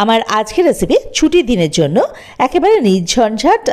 আমার আজকের রেসিপি ছুটির দিনের জন্য একেবারে নির্ঝঞ্ঝাট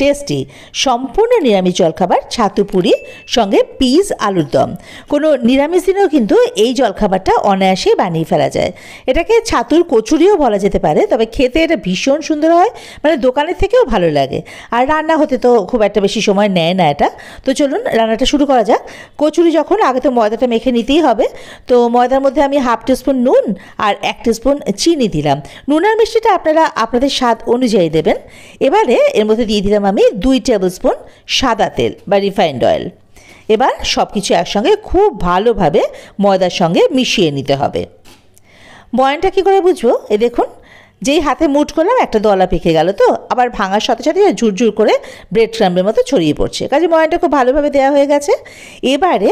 টেস্টি সম্পূর্ণ নিরামিষ জলখাবার ছাতু পুরি সঙ্গে পিস আলুর দম। কোনো নিরামিষ দিনেও কিন্তু এই জলখাবারটা অনায়াসেই বানিয়ে ফেলা যায়। এটাকে ছাতুর কচুরিও বলা যেতে পারে, তবে খেতে এটা ভীষণ সুন্দর হয়, মানে দোকানের থেকেও ভালো লাগে। আর রান্না হতে তো খুব একটা বেশি সময় নেয় না এটা। তো চলুন রান্নাটা শুরু করা যাক। কচুরি যখন, আগে তো ময়দাটা মেখে নিতেই হবে। তো ময়দার মধ্যে আমি 1/2 টিস্পুন নুন আর 1 টিস্পুন চিনি দিলাম। নুন আর মিষ্টিটা আপনারা আপনাদের স্বাদ অনুযায়ী দেবেন। এবারে এর মধ্যে দিয়ে দিলাম আমি 2 টেবিল স্পুন সাদা তেল বা রিফাইন্ড অয়েল। এবার সব কিছু একসঙ্গে খুব ভালোভাবে ময়দার সঙ্গে মিশিয়ে নিতে হবে। ময়ানটা কী করে বুঝবো? এই দেখুন, যেই হাতে মুঠ করলাম একটা দলা পেকে গেল, তো আবার ভাঙার সাথে সাথে ঝুরঝুর করে ব্রেড ক্রাম্বের মতো ছড়িয়ে পড়ছে। কাজে ময়দাটা খুব ভালোভাবে দেওয়া হয়ে গেছে। এবারে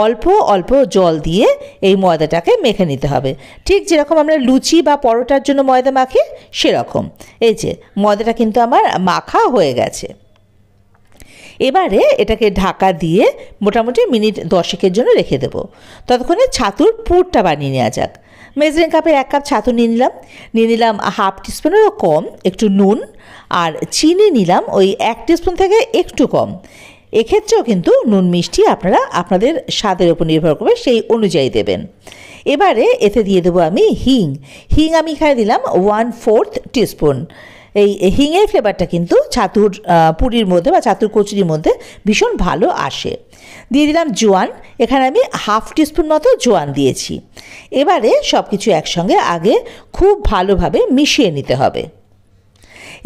অল্প অল্প জল দিয়ে এই ময়দাটাকে মেখে নিতে হবে, ঠিক যেরকম আমরা লুচি বা পরোটার জন্য ময়দা মাখি সেরকম। এই যে ময়দাটা কিন্তু আমার মাখা হয়ে গেছে। এবারে এটাকে ঢাকা দিয়ে মোটামুটি মিনিট 10 জন্য রেখে দেবো। ততক্ষণে ছাতুর পুরটা বানিয়ে নেওয়া যাক। মেজারিং কাপের 1 কাপ ছাতু নিয়ে নিলাম 1/2 টিস্পুনেরও কম একটু নুন, আর চিনি নিলাম ওই 1 টিস্পুন থেকে একটু কম। এক্ষেত্রেও কিন্তু নুন মিষ্টি আপনারা আপনাদের স্বাদের উপর নির্ভর করবে, সেই অনুযায়ী দেবেন। এবারে এতে দিয়ে দেবো আমি হিং আমি এখানে দিলাম 1/4 টিস্পুন। এই হিঙের ফ্লেভারটা কিন্তু ছাতুর পুরির মধ্যে বা ছাতুর কচুরির মধ্যে ভীষণ ভালো আসে। দিয়ে দিলাম জোয়ান, এখানে আমি 1/2 টিস্পুন মতো জোয়ান দিয়েছি। এবারে সব কিছু একসঙ্গে আগে খুব ভালোভাবে মিশিয়ে নিতে হবে।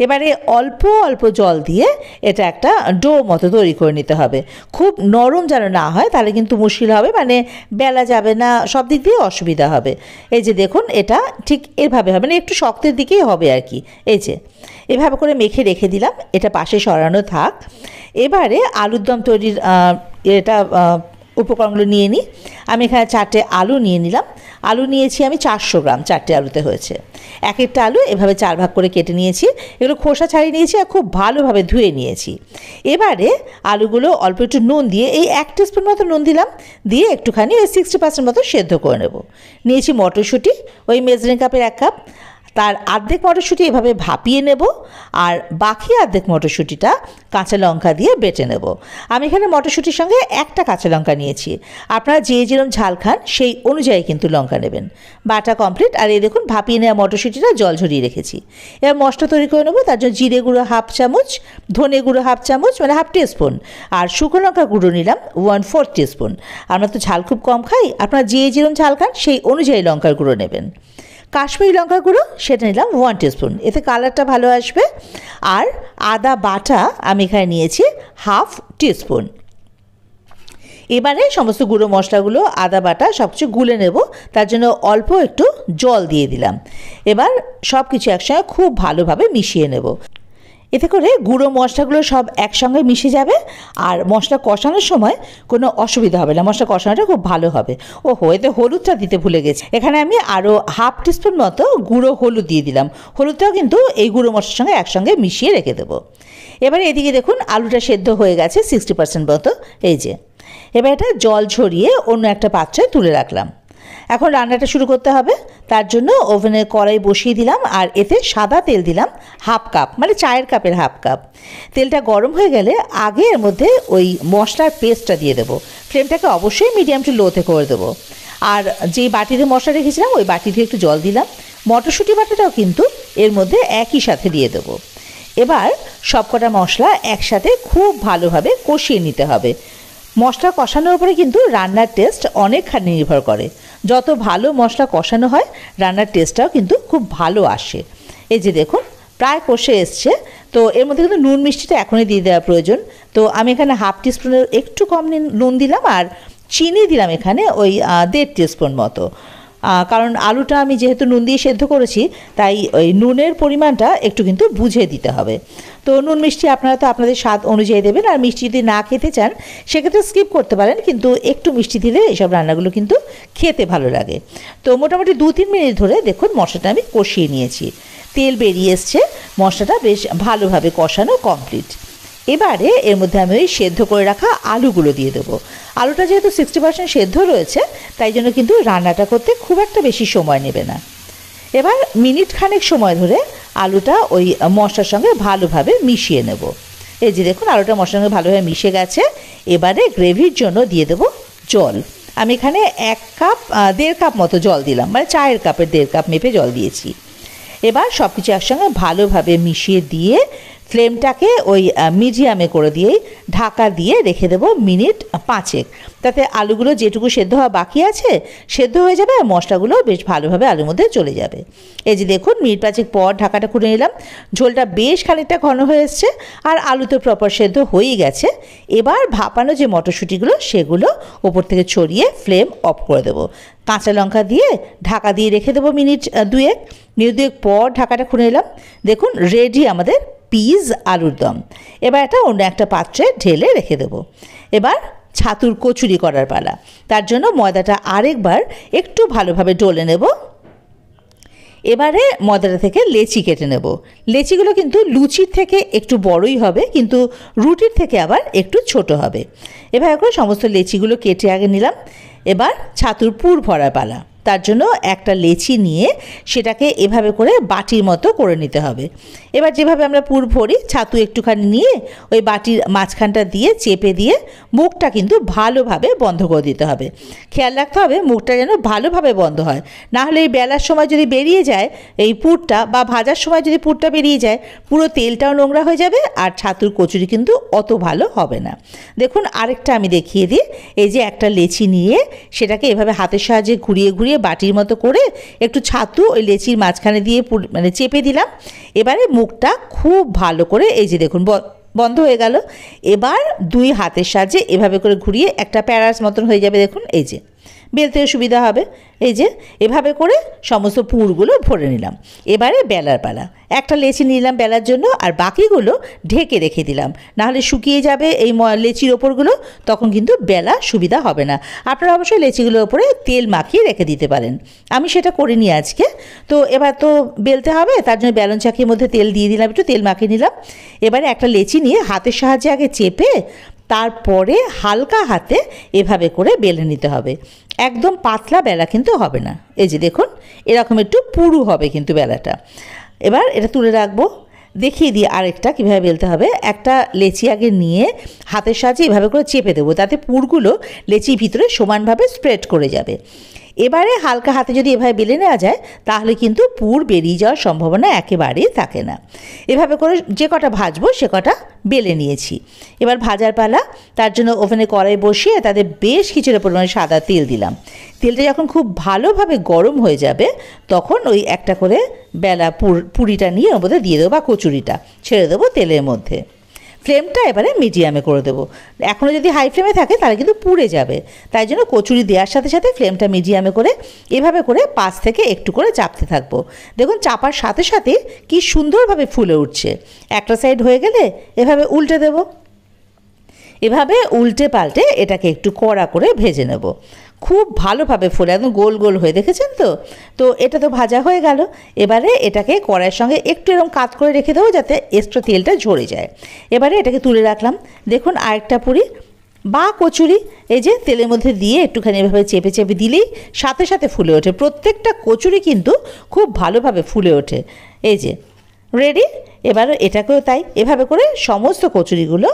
এবারে অল্প অল্প জল দিয়ে এটা একটা ডো মতো তৈরি করে নিতে হবে। খুব নরম যেন না হয়, তাহলে কিন্তু মুশকিল হবে, মানে বেলা যাবে না, সব দিক দিয়ে অসুবিধা হবে। এই যে দেখুন, এটা ঠিক এভাবে হবে, মানে একটু শক্তের দিকেই হবে আর কি। এই যে এভাবে করে মেখে রেখে দিলাম, এটা পাশে সরানো থাক। এবারে আলুর দম তৈরির এটা উপকরণগুলো নিয়ে নিই। আমি এখানে 4টে আলু নিয়ে নিলাম। আলু নিয়েছি আমি 400 গ্রাম, 4টে আলুতে হয়েছে। এক একটা আলু এভাবে 4 ভাগ করে কেটে নিয়েছি। এগুলো খোসা ছাড়িয়ে নিয়েছি আর খুব ভালোভাবে ধুয়ে নিয়েছি। এবারে আলুগুলো অল্প একটু নুন দিয়ে, এই 1 টিস্পুন মতো নুন দিলাম, দিয়ে একটুখানি ওই 60% মতো সেদ্ধ করে নেব। নিয়েছি মটরশুঁটি, ওই মেজারিং কাপের 1 কাপ। তার অর্ধেক মটরশুঁটি এভাবে ভাপিয়ে নেব, আর বাকি অর্ধেক মটরশুঁটিটা কাঁচা লঙ্কা দিয়ে বেটে নেব। আমি এখানে মটরশুঁটির সঙ্গে 1টা কাঁচা লঙ্কা নিয়েছি। আপনারা যে যেরকম ঝাল খান সেই অনুযায়ী কিন্তু লঙ্কা নেবেন। বাটা কমপ্লিট। আর এই দেখুন, ভাপিয়ে নেওয়া মটরশুঁটিটা জল ঝরিয়ে রেখেছি। এবার মশলা তৈরি করে নেবো। তার জন্য জিরে গুঁড়ো 1/2 চামচ, ধনে গুঁড়ো 1/2 চামচ মানে 1/2 টিস্পুন, আর শুকনো লঙ্কা গুঁড়ো নিলাম 1/4 টিস্পুন। আমরা তো ঝাল খুব কম খাই, আপনারা যে যেরকম ঝাল খান সেই অনুযায়ী লঙ্কার গুঁড়ো নেবেন। কাশ্মীরি লঙ্কার গুঁড়ো সেটা নিলাম 1 টিস্পুন, এতে কালারটা ভালো আসবে। আর আদা বাটা আমি এখানে নিয়েছি 1/2 টিস্পুন। এবারে সমস্ত গুঁড়ো মশলাগুলো, আদা বাটা সব কিছু গুলে নেব, তার জন্য অল্প একটু জল দিয়ে দিলাম। এবার সব কিছু একসঙ্গে খুব ভালোভাবে মিশিয়ে নেব। এতে করে গুঁড়ো মশলাগুলো সব একসঙ্গে মিশে যাবে, আর মশলা কষানোর সময় কোনো অসুবিধা হবে না, মশলা কষানোটা খুব ভালো হবে। এতে হলুদটা দিতে ভুলে গেছি। এখানে আমি আরও 1/2 টিস্পুন মতো গুঁড়ো হলুদ দিয়ে দিলাম। হলুদটাও কিন্তু এই গুঁড়ো মশলার সঙ্গে একসঙ্গে মিশিয়ে রেখে দেবো। এবারে এদিকে দেখুন, আলুটা সেদ্ধ হয়ে গেছে 60% মতো। এই যে এবার এটা জল ঝরিয়ে অন্য একটা পাত্রে তুলে রাখলাম। এখন রান্নাটা শুরু করতে হবে। তার জন্য ওভেনে কড়াই বসিয়ে দিলাম, আর এতে সাদা তেল দিলাম 1/2 কাপ, মানে চায়ের কাপের 1/2 কাপ। তেলটা গরম হয়ে গেলে আগে এর মধ্যে ওই মশলার পেস্টটা দিয়ে দেবো। ফ্লেমটাকে অবশ্যই মিডিয়াম টু লোতে করে দেবো। আর যেই বাটিতে মশলা রেখেছিলাম ওই বাটিতে একটু জল দিলাম। মটরশুঁটি বাটাটাও কিন্তু এর মধ্যে একই সাথে দিয়ে দেবো। এবার সবকটা মশলা একসাথে খুব ভালোভাবে কষিয়ে নিতে হবে। মশলা কষানোর উপরে কিন্তু রান্নার টেস্ট অনেকখানি নির্ভর করে। যত ভালো মশলা কষানো হয় রান্নার টেস্টটাও কিন্তু খুব ভালো আসে। এই যে দেখুন, প্রায় কষে এসছে। তো এর মধ্যে কিন্তু নুন মিষ্টিটা এখনই দিয়ে দেওয়া প্রয়োজন। তো আমি এখানে 1/2 টিস্পুনের একটু কম নুন দিলাম, আর চিনি দিলাম এখানে ওই 1.5 টিস্পুন মতো। কারণ আলুটা আমি যেহেতু নুন দিয়ে সেদ্ধ করেছি, তাই ওই নুনের পরিমাণটা একটু কিন্তু বুঝে দিতে হবে। তো নুন মিষ্টি আপনারা তো আপনাদের স্বাদ অনুযায়ী দেবেন। আর মিষ্টি যদি না খেতে চান সেক্ষেত্রে স্কিপ করতে পারেন, কিন্তু একটু মিষ্টি দিলে এইসব রান্নাগুলো কিন্তু খেতে ভালো লাগে। তো মোটামুটি 2-3 মিনিট ধরে দেখুন মশলাটা আমি কষিয়ে নিয়েছি। তেল বেরিয়ে এসছে, মশলাটা বেশ ভালোভাবে কষানো কমপ্লিট। এবারে এর মধ্যে আমি ওই সেদ্ধ করে রাখা আলুগুলো দিয়ে দেবো। আলুটা যেহেতু 60% সেদ্ধ রয়েছে, তাই জন্য কিন্তু রান্নাটা করতে খুব একটা বেশি সময় নেবে না। এবার মিনিট খানেক সময় ধরে আলুটা ওই মশলার সঙ্গে ভালোভাবে মিশিয়ে নেব। এই যে দেখুন আলুটা মশলার সঙ্গে ভালোভাবে মিশে গেছে। এবারে গ্রেভির জন্য দিয়ে দেবো জল। আমি এখানে 1.5 কাপ মতো জল দিলাম, মানে চায়ের কাপের 1.5 কাপ মেপে জল দিয়েছি। এবার সব কিছু একসঙ্গে ভালোভাবে মিশিয়ে দিয়ে ফ্লেমটাকে ওই মিডিয়ামে করে দিয়েই ঢাকা দিয়ে রেখে দেবো মিনিট 5। তাতে আলুগুলো যেটুকু সেদ্ধ হওয়া বাকি আছে সেদ্ধ হয়ে যাবে, আর মশলাগুলো বেশ ভালোভাবে আলুর মধ্যে চলে যাবে। এই যে দেখুন মিনিট 5 পর ঢাকাটা খুলে নিলাম, ঝোলটা বেশ খানিকটা ঘন হয়ে এসছে আর আলু তো প্রপার সেদ্ধ হয়েই গেছে। এবার ভাপানো যে মটরশুঁটিগুলো সেগুলো ওপর থেকে ছড়িয়ে ফ্লেম অফ করে দেবো। কাঁচা লঙ্কা দিয়ে ঢাকা দিয়ে রেখে দেবো মিনিট 2 পর ঢাকাটা খুলে নিলাম। দেখুন রেডি আমাদের পিস আলুর দম। এবার এটা অন্য একটা পাত্রে ঢেলে রেখে দেবো। এবার ছাতুর কচুরি করার পালা। তার জন্য ময়দাটা আরেকবার একটু ভালোভাবে ডলে নেব। এবারে ময়দাটা থেকে লেচি কেটে নেব। লেচিগুলো কিন্তু লুচির থেকে একটু বড়ই হবে, কিন্তু রুটির থেকে আবার একটু ছোট হবে। এভাবে করে সমস্ত লেচিগুলো কেটে আগে নিলাম। এবার ছাতুর পুর ভরার পালা। তার জন্য একটা লেচি নিয়ে সেটাকে এভাবে করে বাটির মতো করে নিতে হবে। এবার যেভাবে আমরা পুর ভরি ছাতু একটুখানি নিয়ে ওই বাটির মাঝখানটা দিয়ে চেপে দিয়ে মুখটা কিন্তু ভালোভাবে বন্ধ করে দিতে হবে। খেয়াল রাখতে হবে মুখটা যেন ভালোভাবে বন্ধ হয়, না হলে এই বেলার সময় যদি বেরিয়ে যায় এই পুরটা, বা ভাজার সময় যদি পুরটা বেরিয়ে যায় পুরো তেলটাও নোংরা হয়ে যাবে আর ছাতুর কচুরি কিন্তু অত ভালো হবে না। দেখুন আরেকটা আমি দেখিয়ে দিই। এই যে একটা লেচি নিয়ে সেটাকে এভাবে হাতের সাহায্যে ঘুরিয়ে ঘুরিয়ে বাটির মতো করে একটু ছাতু ওই লেচির মাঝখানে দিয়ে মানে চেপে দিলাম। এবারে মুখটা খুব ভালো করে এই যে দেখুন বন্ধ হয়ে গেল। এবার 2 হাতের সাহায্যে এভাবে করে ঘুরিয়ে একটা প্যারাস মতন হয়ে যাবে। দেখুন এই যে বেলতেও সুবিধা হবে। এই যে এভাবে করে সমস্ত পুরগুলো ভরে নিলাম। এবারে বেলার পালা। একটা লেচি নিলাম বেলার জন্য আর বাকিগুলো ঢেকে রেখে দিলাম, নাহলে শুকিয়ে যাবে এই লেচির ওপরগুলো, তখন কিন্তু বেলা সুবিধা হবে না। আপনারা অবশ্যই লেচিগুলোর ওপরে তেল মাখিয়ে রেখে দিতে পারেন। আমি সেটা করিনি আজকে। তো এবার তো বেলতে হবে, তার জন্য বেলন চাকির মধ্যে তেল দিয়ে দিলাম, একটু তেল মাখিয়ে নিলাম। এবারে একটা লেচি নিয়ে হাতের সাহায্যে আগে চেপে তারপরে হালকা হাতে এভাবে করে বেলে নিতে হবে। একদম পাতলা বেলা কিন্তু হবে না। এই যে দেখুন এরকম একটু পুরু হবে কিন্তু বেলাটা। এবার এটা তুলে রাখবো। দেখিয়ে দিই আরেকটা কীভাবে বেলতে হবে। একটা লেচি আগে নিয়ে হাতের সাহায্যে এভাবে করে চেপে দেবো, তাতে পুরগুলো লেচির ভিতরে সমানভাবে স্প্রেড করে যাবে। এবারে হালকা হাতে যদি এভাবে বেলে নেওয়া যায় তাহলে কিন্তু পুর বেরিয়ে যাওয়ার সম্ভাবনা একেবারেই থাকে না। এভাবে করে যে কটা ভাজবো সে কটা বেলে নিয়েছি। এবার ভাজার পালা। তার জন্য ওভেনে কড়াই বসিয়ে তাতে বেশ কিছুটা পরিমাণে সাদা তেল দিলাম। তেলটা যখন খুব ভালোভাবে গরম হয়ে যাবে তখন ওই একটা করে বেলা পুরিটা নিয়ে ওর মধ্যে দিয়ে দেবো, বা কচুরিটা ছেড়ে দেবো তেলের মধ্যে। ফ্লেমটা এবারে মিডিয়ামে করে দেবো। এখনও যদি হাই ফ্লেমে থাকে তাহলে কিন্তু পুড়ে যাবে, তাই জন্য কচুরি দেওয়ার সাথে সাথে ফ্লেমটা মিডিয়ামে করে এভাবে করে পাশ থেকে একটু করে চাপতে থাকবো। দেখুন চাপার সাথে সাথে কি সুন্দরভাবে ফুলে উঠছে। একটা সাইড হয়ে গেলে এভাবে উল্টে দেবো। এভাবে উল্টে পাল্টে এটাকে একটু কড়া করে ভেজে নেব। খুব ভালোভাবে ফুলে একদম গোল গোল হয়ে, দেখেছেন তো। তো এটা তো ভাজা হয়ে গেল। এবারে এটাকে কড়াইয়ের সঙ্গে একটু এরকম কাত করে রেখে দেবো যাতে এক্সট্রা তেলটা ঝরে যায়। এবারে এটাকে তুলে রাখলাম। দেখুন আরেকটা পুরি বা কচুরি এই যে তেলের মধ্যে দিয়ে একটুখানি এভাবে চেপে চেপে দিলেই সাথে সাথে ফুলে ওঠে। প্রত্যেকটা কচুরি কিন্তু খুব ভালোভাবে ফুলে ওঠে। এই যে রেডি। এবার এটাকেও তাই এভাবে করে সমস্ত কচুরিগুলো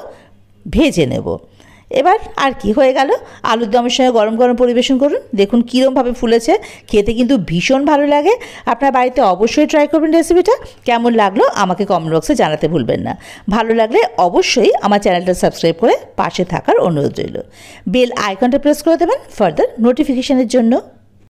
ভেজে নেব। এবার আর কি হয়ে গেল। আলুর দমের সঙ্গে গরম গরম পরিবেশন করুন। দেখুন কীরমভাবে ফুলেছে, খেতে কিন্তু ভীষণ ভালো লাগে। আপনার বাড়িতে অবশ্যই ট্রাই করবেন রেসিপিটা। কেমন লাগলো আমাকে কমেন্ট বক্সে জানাতে ভুলবেন না। ভালো লাগলে অবশ্যই আমার চ্যানেলটা সাবস্ক্রাইব করে পাশে থাকার অনুরোধ রইল। বেল আইকনটা প্রেস করে দেবেন ফার্দার নোটিফিকেশনের জন্য।